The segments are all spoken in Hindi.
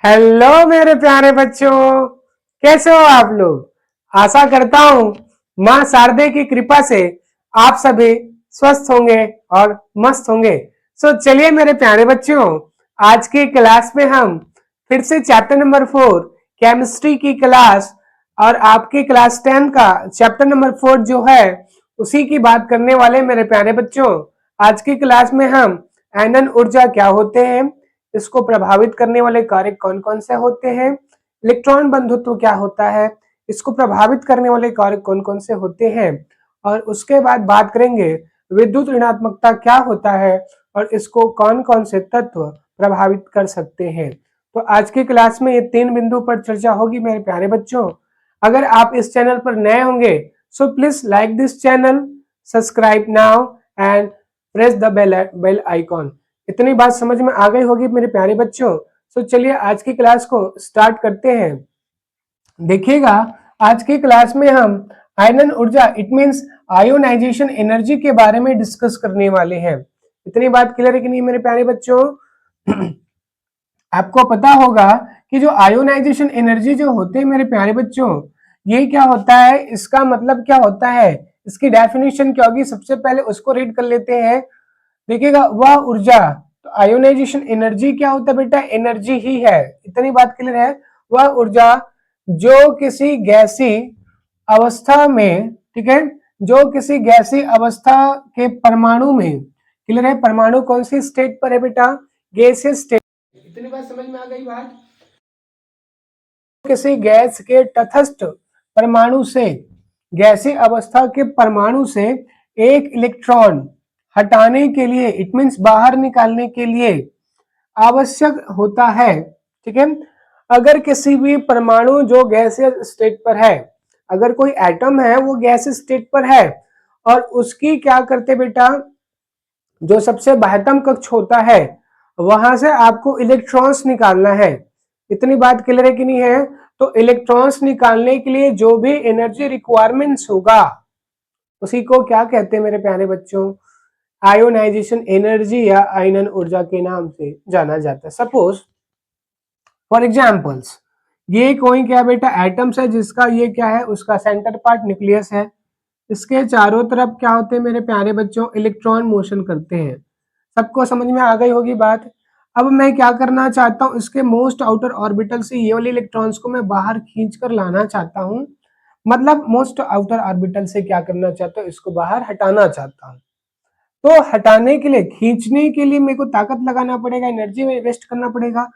हेलो मेरे प्यारे बच्चों, कैसे हो आप लोग। आशा करता हूं मां शारदे की कृपा से आप सभी स्वस्थ होंगे और मस्त होंगे। चलिए मेरे प्यारे बच्चों, आज की क्लास में हम फिर से चैप्टर नंबर 4 केमिस्ट्री की क्लास और आपकी क्लास 10 का चैप्टर नंबर 4 जो है उसी की बात करने वाले मेरे प्यारे बच्चों। आज की क्लास में हम आयनन ऊर्जा क्या होते हैं, इसको प्रभावित करने वाले कारक कौन कौन से होते हैं, इलेक्ट्रॉन बंधुत्व क्या होता है, इसको प्रभावित करने वाले कारक कौन कौन से होते हैं, और उसके बाद बात करेंगे विद्युत ऋणात्मकता क्या होता है और इसको कौन कौन से तत्व प्रभावित कर सकते हैं। तो आज की क्लास में ये 3 बिंदु पर चर्चा होगी मेरे प्यारे बच्चों। अगर आप इस चैनल पर नए होंगे so please like this channel, subscribe now and press the bell icon. इतनी बात समझ में आ गई होगी मेरे प्यारे बच्चों। चलिए आज की क्लास को स्टार्ट करते हैं। देखिएगा, आज की क्लास में हम आयनन ऊर्जा इट मींस आयोनाइजेशन एनर्जी के बारे में डिस्कस करने वाले हैं। इतनी बात क्लियर है कि नहीं मेरे प्यारे बच्चों। आपको पता होगा कि जो आयोनाइजेशन एनर्जी जो होते हैं मेरे प्यारे बच्चों, ये क्या होता है, इसका मतलब क्या होता है, इसकी डेफिनेशन क्या होगी, सबसे पहले उसको रीड कर लेते हैं। देखिएगा, वह ऊर्जा, तो आयोनाइजेशन एनर्जी क्या होता है बेटा, एनर्जी ही है। इतनी बात क्लियर है। वह ऊर्जा जो किसी गैसी अवस्था में, ठीक है, जो किसी गैसी अवस्था के परमाणु में, क्लियर है, परमाणु कौन सी स्टेट पर है बेटा, गैसियस स्टेट। इतनी बात समझ में आ गई बात। किसी गैस के तटस्थ परमाणु से, गैसीय अवस्था के परमाणु से एक इलेक्ट्रॉन हटाने के लिए, इट मींस बाहर निकालने के लिए आवश्यक होता है, ठीक है। अगर किसी भी परमाणु जो गैसीय स्टेट पर है, अगर कोई एटम है वो गैसीय स्टेट पर है और उसकी क्या करते बेटा, जो सबसे बाह्यतम कक्ष होता है वहां से आपको इलेक्ट्रॉन्स निकालना है। इतनी बात क्लियर है कि नहीं है। तो इलेक्ट्रॉन्स निकालने के लिए जो भी एनर्जी रिक्वायरमेंट्स होगा उसी को क्या कहते हैं मेरे प्यारे बच्चों, आयोनाइजेशन एनर्जी या आयनन ऊर्जा के नाम से जाना जाता है। सपोज फॉर एग्जाम्पल्स, ये कोई क्या बेटा एटम्स है जिसका ये क्या है, उसका सेंटर पार्ट न्यूक्लियस है। इसके चारों तरफ क्या होते हैं मेरे प्यारे बच्चों, इलेक्ट्रॉन मोशन करते हैं। सबको समझ में आ गई होगी बात। अब मैं क्या करना चाहता हूँ, इसके मोस्ट आउटर ऑर्बिटल से ये वाले इलेक्ट्रॉन्स को मैं बाहर खींच कर लाना चाहता हूँ। मतलब मोस्ट आउटर ऑर्बिटल से क्या करना चाहता हूँ, इसको बाहर हटाना चाहता हूँ। तो हटाने के लिए, खींचने के लिए मेरे को ताकत लगाना पड़ेगा, एनर्जी में इन्वेस्ट करना पड़ेगा।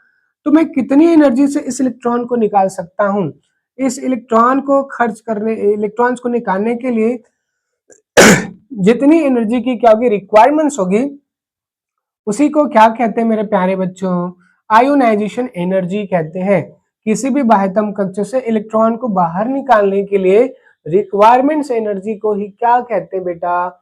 तो मैं कितनी एनर्जी से इस इलेक्ट्रॉन को निकाल सकता हूँ, इस इलेक्ट्रॉन को खर्च करने, इलेक्ट्रॉन्स को निकालने के लिए जितनी एनर्जी की क्या होगी, रिक्वायरमेंट्स होगी, उसी को क्या कहते हैं मेरे प्यारे बच्चों, आयोनाइजेशन एनर्जी कहते हैं। किसी भी बाह्यतम कक्ष से इलेक्ट्रॉन को बाहर निकालने के लिए रिक्वायरमेंट्स एनर्जी को ही क्या कहते हैं बेटा,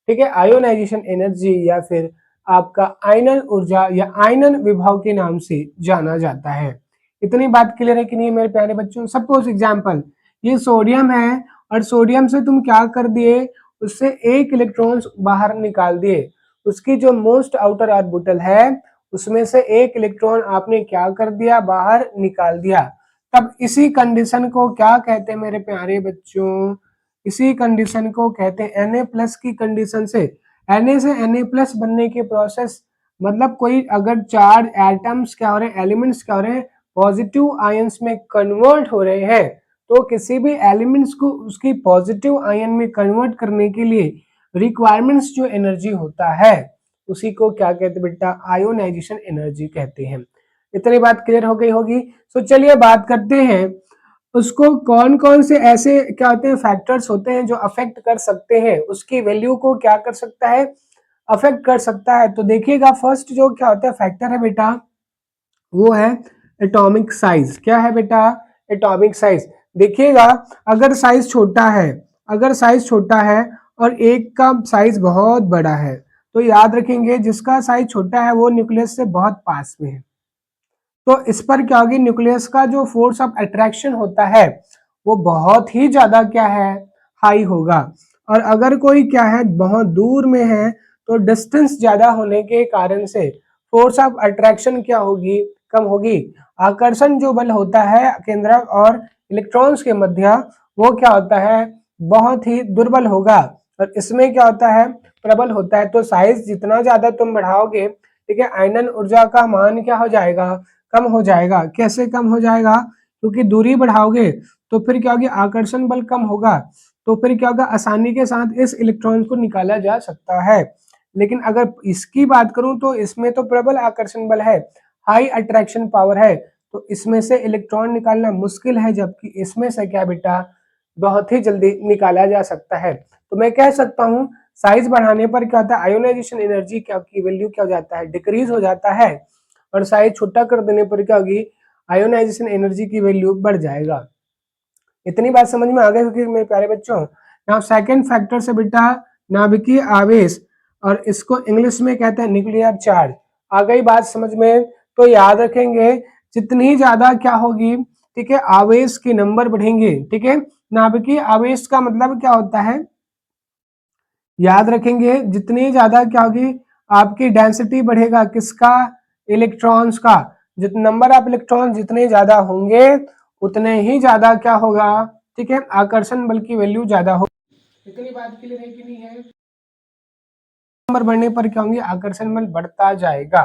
ठीक है, आयोनाइजेशन एनर्जी या फिर आपका आयनन ऊर्जा या आयनन विभव के नाम से जाना जाता है। इतनी बात क्लियर है कि नहीं मेरे प्यारे बच्चों। सपोज एग्जांपल, ये सोडियम है और सोडियम से तुम क्या कर दिए, उससे एक इलेक्ट्रॉन बाहर निकाल दिए। उसकी जो मोस्ट आउटर ऑर्बिटल है उसमें से एक इलेक्ट्रॉन आपने क्या कर दिया, बाहर निकाल दिया। तब इसी कंडीशन को क्या कहते हैं मेरे प्यारे बच्चों, इसी कंडीशन को कहते हैं Na+ की कंडीशन से, Na से Na+ बनने के प्रोसेस, मतलब कोई अगर चार्ज एटम्स क्या हो रहे हैं, एलिमेंट्स क्या हो रहे हैं, पॉजिटिव आयंस में कन्वर्ट हो रहे हैं, तो किसी भी एलिमेंट्स को उसकी पॉजिटिव आयन में कन्वर्ट करने के लिए रिक्वायरमेंट्स जो एनर्जी होता है उसी को क्या कहते हैं बेटा, आयोनाइजेशन एनर्जी कहते हैं। इतनी बात क्लियर हो गई होगी। तो चलिए बात करते हैं उसको कौन कौन से ऐसे क्या होते हैं, फैक्टर्स होते हैं जो अफेक्ट कर सकते हैं, उसकी वैल्यू को क्या कर सकता है, अफेक्ट कर सकता है। तो देखिएगा, फर्स्ट जो क्या होता है फैक्टर है बेटा, वो है एटॉमिक साइज। क्या है बेटा, एटॉमिक साइज। देखिएगा, अगर साइज छोटा है, अगर साइज छोटा है और एक का साइज बहुत बड़ा है, तो याद रखेंगे जिसका साइज छोटा है वो न्यूक्लियस से बहुत पास में है, तो इस पर क्या होगी, न्यूक्लियस का जो फोर्स ऑफ अट्रैक्शन होता है वो बहुत ही ज्यादा क्या है, हाई होगा। और अगर कोई क्या है बहुत दूर में है तो डिस्टेंस ज्यादा होने के कारण से फोर्स ऑफ अट्रैक्शन क्या होगी, कम होगी। आकर्षण जो बल होता है केंद्रक और इलेक्ट्रॉन्स के मध्य वो क्या होता है, बहुत ही दुर्बल होगा, और इसमें क्या होता है, प्रबल होता है। तो साइज जितना ज्यादा तुम बढ़ाओगे, ठीक है, आयनन ऊर्जा का मान क्या हो जाएगा, कम हो जाएगा। कैसे कम हो जाएगा, क्योंकि दूरी बढ़ाओगे तो फिर क्या होगी, आकर्षण बल कम होगा, तो फिर क्या होगा, आसानी के साथ इस इलेक्ट्रॉन को निकाला जा सकता है। लेकिन अगर इसकी बात करूं तो इसमें तो प्रबल आकर्षण बल है, हाई अट्रैक्शन पावर है, तो इसमें से इलेक्ट्रॉन निकालना मुश्किल है, जबकि इसमें से क्या बेटा, बहुत ही जल्दी निकाला जा सकता है। तो मैं कह सकता हूं साइज बढ़ाने पर क्या होता है, आयोनाइजेशन एनर्जी क्या की वैल्यू क्या हो जाता है, डिक्रीज हो जाता है, और साइज छोटा कर देने पर क्या होगी, आयोनाइजेशन एनर्जी की वैल्यू बढ़ जाएगा। इतनी बात समझ में आ गई होगी मेरे प्यारे बच्चों। नाउ सेकंड फैक्टर से बेटा नाभिकीय आवेश, और इसको इंग्लिश में कहते हैं न्यूक्लियर चार्ज। आ गई बात समझ में, तो याद रखेंगे जितनी ज्यादा क्या होगी, ठीक है, आवेश के नंबर बढ़ेंगे, ठीक है। नाभिकीय आवेश का मतलब क्या होता है, याद रखेंगे जितनी ज्यादा क्या होगी, आपकी डेंसिटी बढ़ेगा, किसका, इलेक्ट्रॉन्स का। जितने नंबर ऑफ इलेक्ट्रॉन जितने ज्यादा होंगे उतने ही ज्यादा क्या होगा, ठीक है, आकर्षण बल की वैल्यू ज्यादा होगी। इतनी बात क्लियर है कि नहीं है। नंबर बढ़ने पर क्या होंगे, आकर्षण बल बढ़ता जाएगा।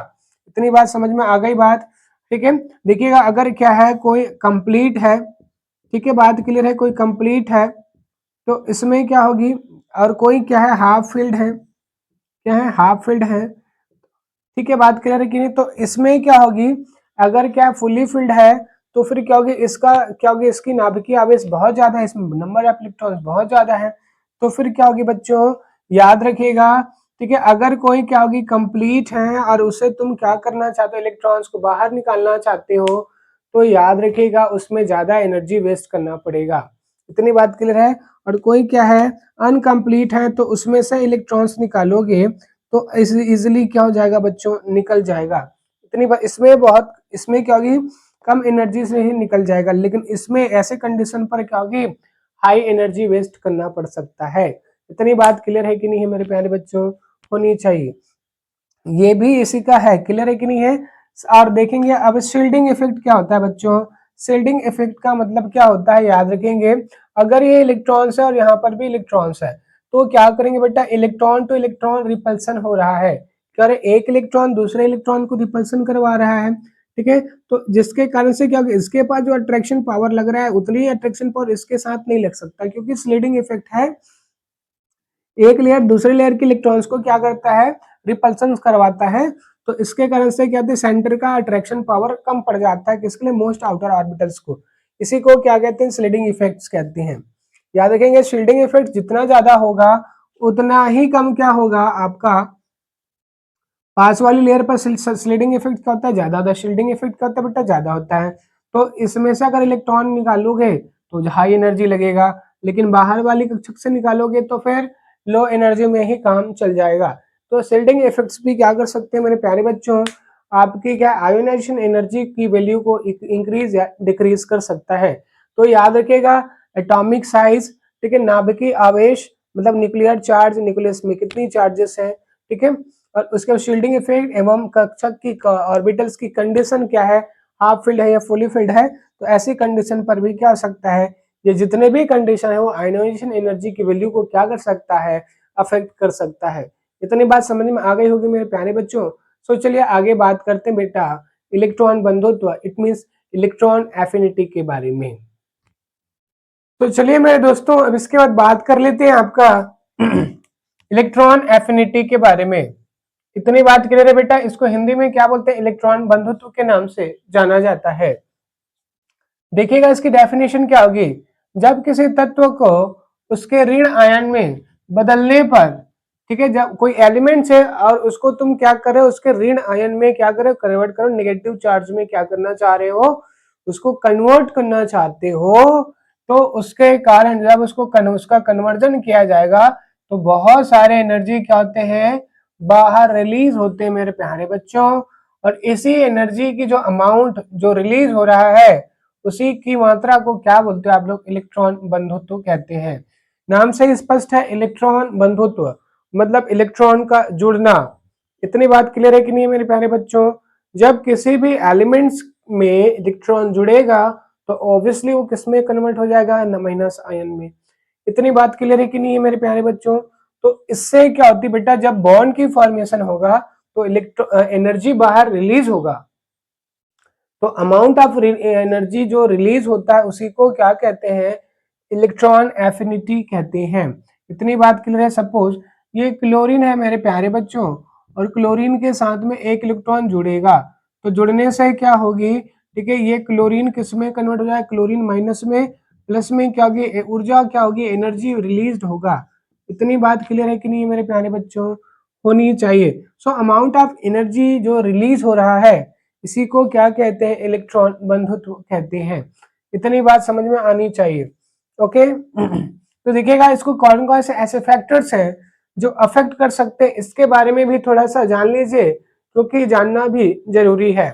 इतनी बात समझ में आ गई बात, ठीक है। देखिएगा अगर क्या है, कोई कंप्लीट है, ठीक है, बात क्लियर है, कोई कंप्लीट है तो इसमें क्या होगी, और कोई क्या है हाफ फील्ड है, क्या है, हाफ फील्ड है, ठीक है, बात क्लियर है कि नहीं। तो इसमें क्या होगी, अगर क्या फुली फिल्ड है तो फिर क्या होगी, इसका क्या होगी, इसकी नाभिकीय आवेश बहुत ज्यादा है, इसमें नंबर ऑफ इलेक्ट्रॉन्स बहुत ज्यादा है, तो फिर क्या होगी बच्चों, याद रखिएगा, ठीक है, अगर कोई क्या होगी कंप्लीट है और उसे तुम क्या करना चाहते हो, इलेक्ट्रॉन्स को बाहर निकालना चाहते हो, तो याद रखिएगा उसमें ज्यादा एनर्जी वेस्ट करना पड़ेगा। इतनी बात क्लियर है। और कोई क्या है अनकंप्लीट है, तो उसमें से इलेक्ट्रॉन्स निकालोगे तो इजिली क्या हो जाएगा बच्चों, निकल जाएगा। इतनी बात, इसमें बहुत, इसमें क्या होगी, कम एनर्जी से ही निकल जाएगा, लेकिन इसमें ऐसे कंडीशन पर क्या होगी, हाई एनर्जी वेस्ट करना पड़ सकता है। इतनी बात क्लियर है कि नहीं है मेरे प्यारे बच्चों, होनी चाहिए। ये भी इसी का है, क्लियर है कि नहीं है। और देखेंगे अब शील्डिंग इफेक्ट क्या होता है बच्चों। शील्डिंग इफेक्ट का मतलब क्या होता है, याद रखेंगे, अगर ये इलेक्ट्रॉन्स है और यहाँ पर भी इलेक्ट्रॉन्स है, तो क्या करेंगे बेटा, इलेक्ट्रॉन टू इलेक्ट्रॉन रिपल्सन हो रहा है, क्या एक इलेक्ट्रॉन दूसरे इलेक्ट्रॉन को रिपल्सन करवा रहा है, ठीक है। तो जिसके कारण से क्या होगा, इसके पास जो अट्रैक्शन पावर लग रहा है उतनी अट्रैक्शन पावर इसके साथ नहीं लग सकता, क्योंकि स्लीडिंग इफेक्ट है, एक लेयर दूसरे लेयर के इलेक्ट्रॉन्स को क्या करता है, रिपल्सन करवाता है। तो इसके कारण से क्या कहते हैं, सेंटर का अट्रैक्शन पावर कम पड़ जाता है, किसके लिए, मोस्ट आउटर ऑर्बिटल्स को। इसी को क्या कहते हैं, स्लीडिंग इफेक्ट्स कहते हैं। याद रखेंगे शील्डिंग इफेक्ट जितना ज्यादा होगा उतना ही कम क्या होगा आपका, पास वाली लेयर पर स्लीडिंग इफेक्ट क्या होता है, ज्यादा होता है, शील्डिंग इफेक्ट क्या होता है बेटा, ज्यादा होता है। तो इसमें से अगर इलेक्ट्रॉन निकालोगे तो हाई एनर्जी लगेगा, लेकिन बाहर वाली कक्षक से निकालोगे तो फिर लो एनर्जी में ही काम चल जाएगा। तो शील्डिंग इफेक्ट्स भी क्या कर सकते हैं मेरे प्यारे बच्चों, आपकी क्या आयोनाइजेशन एनर्जी की वैल्यू को इंक्रीज या डिक्रीज कर सकता है। तो याद रखिएगा एटॉमिक साइज, ठीक है, नाभिकीय आवेश मतलब न्यूक्लियर चार्ज, न्यूक्लियस में कितनी चार्जेस है, ठीक है, और उसके बाद शील्डिंग इफेक्ट एवं कक्षक की ऑर्बिटल्स की कंडीशन क्या है, हाफ फील्ड है या फुली फील्ड है। तो ऐसी कंडीशन पर भी क्या हो सकता है, ये जितने भी कंडीशन है वो आयोनाइजेशन एनर्जी की वैल्यू को क्या कर सकता है, अफेक्ट कर सकता है। इतनी बात समझ में आ गई होगी मेरे प्यारे बच्चों। सो चलिए आगे बात करते हैं बेटा इलेक्ट्रॉन बंधुत्व, इट मींस इलेक्ट्रॉन एफिनिटी के बारे में। तो चलिए मेरे दोस्तों अब इसके बाद बात कर लेते हैं आपका इलेक्ट्रॉन एफिनिटी के बारे में। इतनी बात क्लियर है बेटा, इसको हिंदी में क्या बोलते हैं, इलेक्ट्रॉन बंधुत्व के नाम से जाना जाता है। देखिएगा इसकी डेफिनेशन क्या होगी, जब किसी तत्व को उसके ऋण आयन में बदलने पर, ठीक है, जब कोई एलिमेंट है और उसको तुम क्या कर रहे हो, उसके ऋण आयन में क्या करो, कन्वर्ट करो, नेगेटिव चार्ज में क्या करना चाह रहे हो, उसको कन्वर्ट करना चाहते हो, तो उसके कारण जब उसका कन्वर्जन किया जाएगा तो बहुत सारे एनर्जी क्या होते हैं, बाहर रिलीज होते हैं मेरे प्यारे बच्चों। और इसी एनर्जी की जो अमाउंट जो रिलीज हो रहा है उसी की मात्रा को क्या बोलते हैं आप लोग, इलेक्ट्रॉन बंधुत्व कहते हैं। नाम से ही स्पष्ट है, इलेक्ट्रॉन बंधुत्व मतलब इलेक्ट्रॉन का जुड़ना। इतनी बात क्लियर है कि नहीं मेरे प्यारे बच्चों। जब किसी भी एलिमेंट्स में इलेक्ट्रॉन जुड़ेगा तो ऑब्वियसली वो किस में कन्वर्ट हो जाएगा, माइनस आयन में। इतनी बात क्लियर है कि नहीं है मेरे प्यारे बच्चों? तो इससे क्या होती है बेटा, जब बॉन्ड की फॉर्मेशन होगा तो एनर्जी बाहर रिलीज होगा। तो अमाउंट ऑफ एनर्जी जो रिलीज होता है उसी को क्या कहते हैं, इलेक्ट्रॉन एफिनिटी कहते हैं। इतनी बात क्लियर है। सपोज ये क्लोरीन है मेरे प्यारे बच्चों, और क्लोरीन के साथ में एक इलेक्ट्रॉन जुड़ेगा, तो जुड़ने से क्या होगी, ठीक है, ये क्लोरीन किस में कन्वर्ट हो जाएगा, क्लोरीन माइनस में, प्लस में क्या होगी, ऊर्जा क्या होगी, एनर्जी रिलीज होगा। इतनी बात क्लियर है कि नहीं मेरे प्यारे बच्चों? होनी चाहिए। सो अमाउंट ऑफ एनर्जी जो रिलीज हो रहा है इसी को क्या कहते हैं, इलेक्ट्रॉन बंधुत्व कहते हैं। इतनी बात समझ में आनी चाहिए। ओके तो देखिएगा, इसको कौन कौन से ऐसे फैक्टर्स हैं जो अफेक्ट कर सकते हैं, इसके बारे में भी थोड़ा सा जान लीजिए, क्योंकि जानना भी जरूरी है।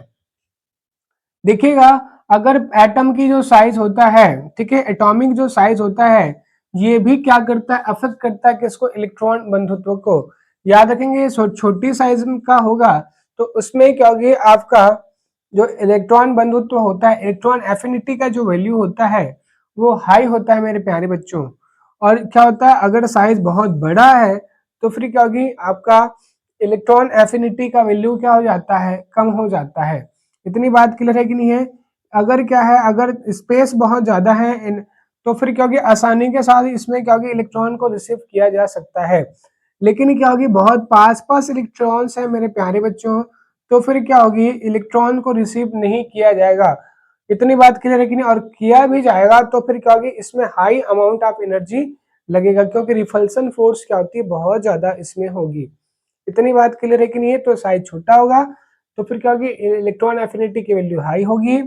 देखिएगा, अगर एटम की जो साइज होता है, ठीक है, एटॉमिक जो साइज होता है, ये भी क्या करता है, अफेक्ट करता है किसको, इलेक्ट्रॉन बंधुत्व को। याद रखेंगे, छोटी साइज का होगा तो उसमें क्या होगी, आपका जो इलेक्ट्रॉन बंधुत्व होता है, इलेक्ट्रॉन एफिनिटी का जो वैल्यू होता है वो हाई होता है मेरे प्यारे बच्चों। और क्या होता है, अगर साइज बहुत बड़ा है तो फिर क्या होगी, आपका इलेक्ट्रॉन एफिनिटी का वैल्यू क्या हो जाता है, कम हो जाता है। इतनी बात क्लियर है कि नहीं है? अगर क्या है, अगर स्पेस बहुत ज्यादा है तो फिर क्या होगी, आसानी के साथ इसमें क्या होगी, इलेक्ट्रॉन को रिसीव किया जा सकता है। लेकिन क्या होगी, बहुत पास पास इलेक्ट्रॉन्स है मेरे प्यारे बच्चों, तो फिर क्या होगी, इलेक्ट्रॉन को रिसीव नहीं किया जाएगा। इतनी बात क्लियर है कि नहीं? और किया भी जाएगा तो फिर क्या होगी, इसमें हाई अमाउंट ऑफ एनर्जी लगेगा, क्योंकि रिपल्सन फोर्स क्या होती है, बहुत ज्यादा इसमें होगी। इतनी बात क्लियर है कि नहीं है? तो साइज छोटा होगा तो फिर क्या होगी, इलेक्ट्रॉन एफिनिटी की वैल्यू हाई होगी,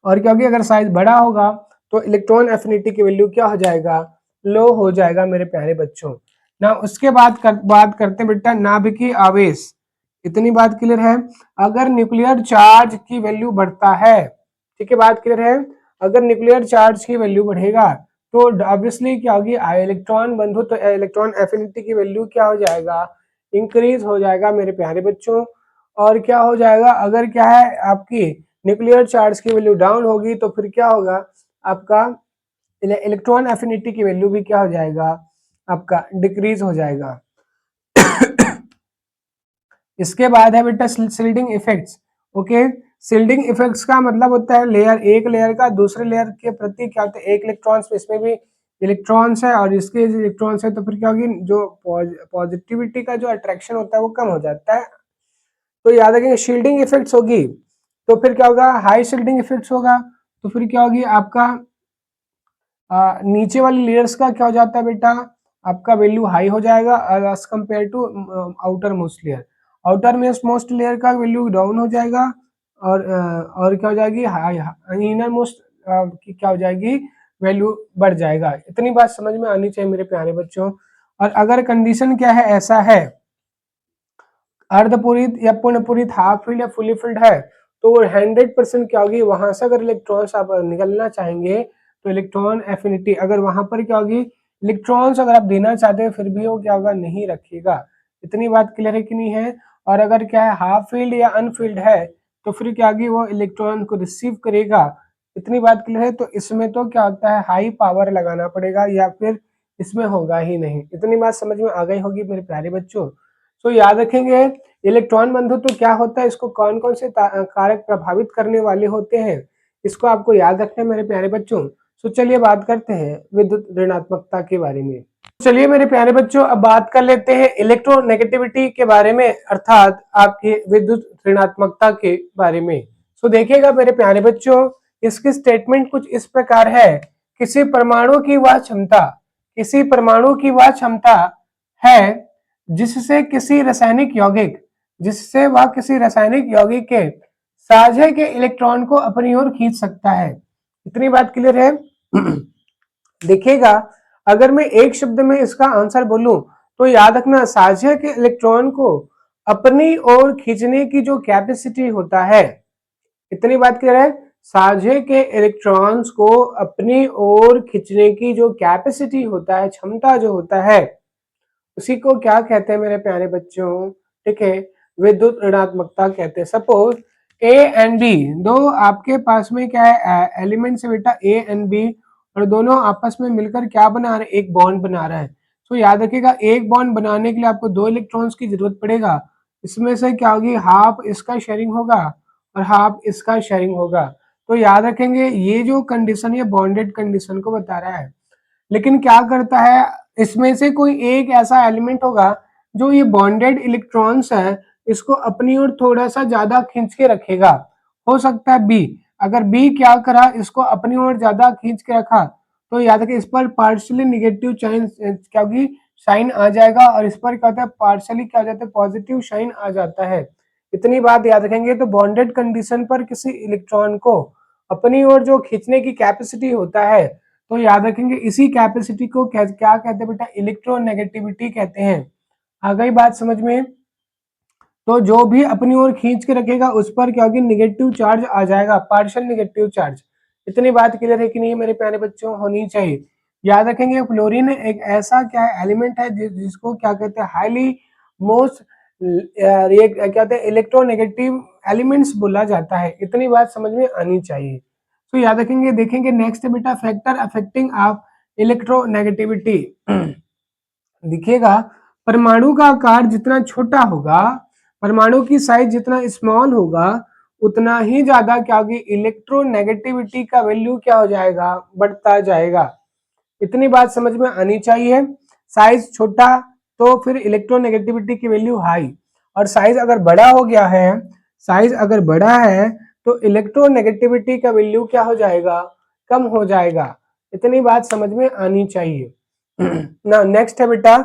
और क्या होगी, अगर साइज बड़ा होगा तो इलेक्ट्रॉन एफिनिटी की वैल्यू क्या हो जाएगा, लो हो जाएगा मेरे प्यारे बच्चों। ना उसके बात करते हैं बेटा, नाभिकीय आवेश। इतनी बात क्लियर है? अगर न्यूक्लियर चार्ज की वैल्यू बढ़ता है, ठीक है, बात क्लियर है, अगर न्यूक्लियर चार्ज की वैल्यू बढ़ेगा तो ऑब्वियसली क्या होगी, इलेक्ट्रॉन बंधुत्व, तो इलेक्ट्रॉन एफिनिटी की वैल्यू क्या हो जाएगा, इंक्रीज हो जाएगा मेरे प्यारे बच्चों। और क्या हो जाएगा, अगर क्या है, आपकी न्यूक्लियर चार्ज की वैल्यू डाउन होगी तो फिर क्या होगा, आपका इलेक्ट्रॉन एफिनिटी की वैल्यू भी क्या हो जाएगा, आपका डिक्रीज हो जाएगा। इसके बाद है बेटा shielding effects. Okay, shielding effects का मतलब होता है लेयर, एक लेयर का दूसरे लेयर के प्रति क्या होता है, एक इलेक्ट्रॉन, इसमें भी इलेक्ट्रॉन्स है और इसके इलेक्ट्रॉन्स है, तो फिर क्या होगी, जो पॉजिटिविटी का जो अट्रैक्शन होता है वो कम हो जाता है। तो याद रखेंगे, शील्डिंग इफेक्ट्स होगी तो फिर क्या होगा, हाई शील्डिंग इफेक्ट्स होगा तो फिर क्या होगी, आपका नीचे वाली लेयर्स का क्या हो जाता है बेटा, आपका वैल्यू हाई हो जाएगा as compare to outermost layer. Outermost layer का वैल्यू डाउन हो जाएगा, और क्या हो जाएगी, हाई इनर मोस्ट की क्या हो जाएगी, वैल्यू बढ़ जाएगा। इतनी बात समझ में आनी चाहिए मेरे प्यारे बच्चों। और अगर कंडीशन क्या है, ऐसा है, अर्धपूरित या पूर्ण पूरित, हाफ फील्ड या फुली फील्ड है, तो 100% क्या होगी, वहां से अगर इलेक्ट्रॉन्स आप निकलना चाहेंगे तो इलेक्ट्रॉन एफिनिटी, अगर वहां पर क्या होगी, इलेक्ट्रॉन्स अगर आप देना चाहते हैं फिर भी वो क्या होगा, नहीं रखेगा। इतनी बात क्लियर है कि नहीं है? और अगर क्या है, हाफ फील्ड या अनफील्ड है तो फिर क्या होगी, वो इलेक्ट्रॉन को रिसीव करेगा। इतनी बात क्लियर है? तो इसमें तो क्या होता है, हाई पावर लगाना पड़ेगा या फिर इसमें होगा ही नहीं। इतनी बात समझ में आ गई होगी मेरे प्यारे बच्चों। तो याद रखेंगे, इलेक्ट्रॉन बंधुत्व क्या होता है, इसको कौन कौन से कारक प्रभावित करने वाले होते हैं, इसको आपको याद रखना है मेरे प्यारे बच्चों। तो चलिए बात करते हैं विद्युत ऋणात्मकता के बारे में। चलिए मेरे प्यारे बच्चों, अब बात कर लेते हैं इलेक्ट्रोनेगेटिविटी के बारे में, अर्थात आपके विद्युत ऋणात्मकता के बारे में। तो देखिएगा मेरे प्यारे बच्चों, इसकी स्टेटमेंट कुछ इस प्रकार है, किसी परमाणु की वह क्षमता, किसी परमाणु की वह क्षमता है जिससे किसी रासायनिक यौगिक, जिससे वह किसी रासायनिक यौगिक के साझे के इलेक्ट्रॉन को अपनी ओर खींच सकता है। इतनी बात क्लियर है? देखिएगा, अगर मैं एक शब्द में इसका आंसर बोलूं तो याद रखना, साझे के इलेक्ट्रॉन को अपनी ओर खींचने की जो कैपेसिटी होता है, इतनी बात क्लियर है, साझे के इलेक्ट्रॉन्स को अपनी ओर खींचने की जो कैपेसिटी होता है, क्षमता जो होता है, उसी को क्या कहते हैं मेरे प्यारे बच्चों, ठीक है, विद्युत ऋणात्मकता कहते हैं। सपोज ए एंड बी, दो आपके पास में क्या है एलिमेंट्स है बेटा ए एंड बी, और दोनों आपस में मिलकर क्या बना रहे हैं, एक बॉन्ड बना रहा है। तो याद रखिएगा एक बॉन्ड बनाने के लिए आपको दो इलेक्ट्रॉन्स की जरूरत पड़ेगा। इसमें से क्या होगी, हाफ इसका शेयरिंग होगा और हाफ इसका शेयरिंग होगा। तो याद रखेंगे ये जो कंडीशन ये बॉन्डेड कंडीशन को बता रहा है। लेकिन क्या करता है, इसमें से कोई एक ऐसा एलिमेंट होगा जो ये बॉन्डेड इलेक्ट्रॉन्स है इसको अपनी ओर थोड़ा सा ज्यादा खींच के रखेगा। हो सकता है बी, अगर बी क्या करा इसको अपनी ओर ज्यादा खींच के रखा तो याद रखिए इस पर पार्शियली निगेटिव साइन क्या होगी, साइन आ जाएगा, और इस पर क्या होता है पार्शियली क्या हो जाता है पॉजिटिव साइन आ जाता है। इतनी बात याद रखेंगे। तो बॉन्डेड कंडीशन पर किसी इलेक्ट्रॉन को अपनी ओर जो खींचने की कैपेसिटी होता है, तो याद रखेंगे इसी कैपेसिटी को क्या कहते हैं बेटा, इलेक्ट्रोनेगेटिविटी कहते हैं। आ गई बात समझ में। तो जो भी अपनी ओर खींच के रखेगा उस पर क्या होगी, निगेटिव चार्ज आ जाएगा, पार्शियल निगेटिव चार्ज। इतनी बात क्लियर है कि नहीं मेरे प्यारे बच्चों, होनी चाहिए। याद रखेंगे फ्लोरीन एक ऐसा क्या है एलिमेंट है जिसको क्या कहते हैं हाईली मोस्ट ये क्या कहते हैं इलेक्ट्रोनेगेटिव एलिमेंट्स बोला जाता है। इतनी बात समझ में आनी चाहिए। तो याद रखेंगे। देखेंगे नेक्स्ट बेटा फैक्टर अफेक्टिंग ऑफ इलेक्ट्रोनेगेटिविटी। देखिएगा परमाणु का आकार जितना छोटा होगा, परमाणु की साइज जितना स्मॉल होगा, उतना ही ज्यादा क्या होगी, इलेक्ट्रोनेगेटिविटी का वैल्यू क्या हो जाएगा, बढ़ता जाएगा। इतनी बात समझ में आनी चाहिए। साइज छोटा तो फिर इलेक्ट्रोनेगेटिविटी की वैल्यू हाई, और साइज अगर बड़ा हो गया है, साइज अगर बड़ा है तो इलेक्ट्रोनेगेटिविटी का वैल्यू क्या हो जाएगा, कम हो जाएगा। इतनी बात समझ में आनी चाहिए। ना नेक्स्ट है बेटा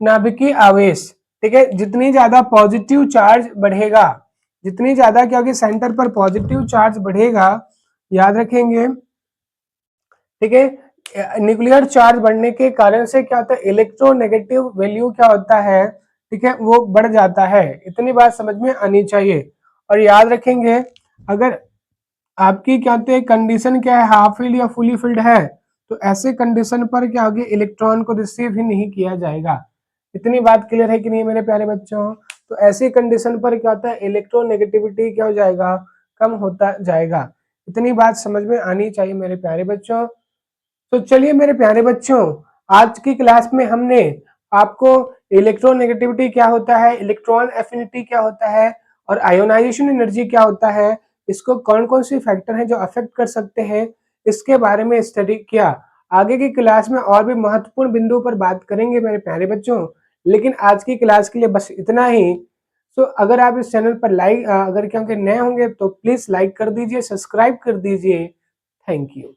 नाभिकीय आवेश। ठीक है, जितनी ज्यादा पॉजिटिव चार्ज बढ़ेगा, जितनी ज्यादा क्या होगी सेंटर पर पॉजिटिव चार्ज बढ़ेगा, याद रखेंगे। ठीक है, न्यूक्लियर चार्ज बढ़ने के कारण से क्या होता है इलेक्ट्रोनेगेटिव वैल्यू क्या होता है, ठीक है, वो बढ़ जाता है। इतनी बात समझ में आनी चाहिए। और याद रखेंगे अगर आपकी क्या होती है कंडीशन क्या है, हाफ फिल्ड या फुली फिल्ड है, तो ऐसे कंडीशन पर क्या होगी इलेक्ट्रॉन को रिसीव ही नहीं किया जाएगा। इतनी बात क्लियर है कि नहीं मेरे प्यारे बच्चों। तो ऐसी कंडीशन पर क्या होता है इलेक्ट्रोनेगेटिविटी क्या हो जाएगा, कम होता जाएगा। इतनी बात समझ में आनी चाहिए मेरे प्यारे बच्चों। तो चलिए मेरे प्यारे बच्चों, आज की क्लास में हमने आपको इलेक्ट्रोनेगेटिविटी क्या होता है, इलेक्ट्रॉन एफिनिटी क्या होता है, और आयोनाइजेशन एनर्जी क्या होता है, इसको कौन कौन सी फैक्टर हैं जो अफेक्ट कर सकते हैं, इसके बारे में स्टडी किया। आगे की क्लास में और भी महत्वपूर्ण बिंदु पर बात करेंगे मेरे प्यारे बच्चों, लेकिन आज की क्लास के लिए बस इतना ही। तो अगर आप इस चैनल पर अगर क्योंकि नए होंगे तो प्लीज लाइक कर दीजिए, सब्सक्राइब कर दीजिए। Thank you.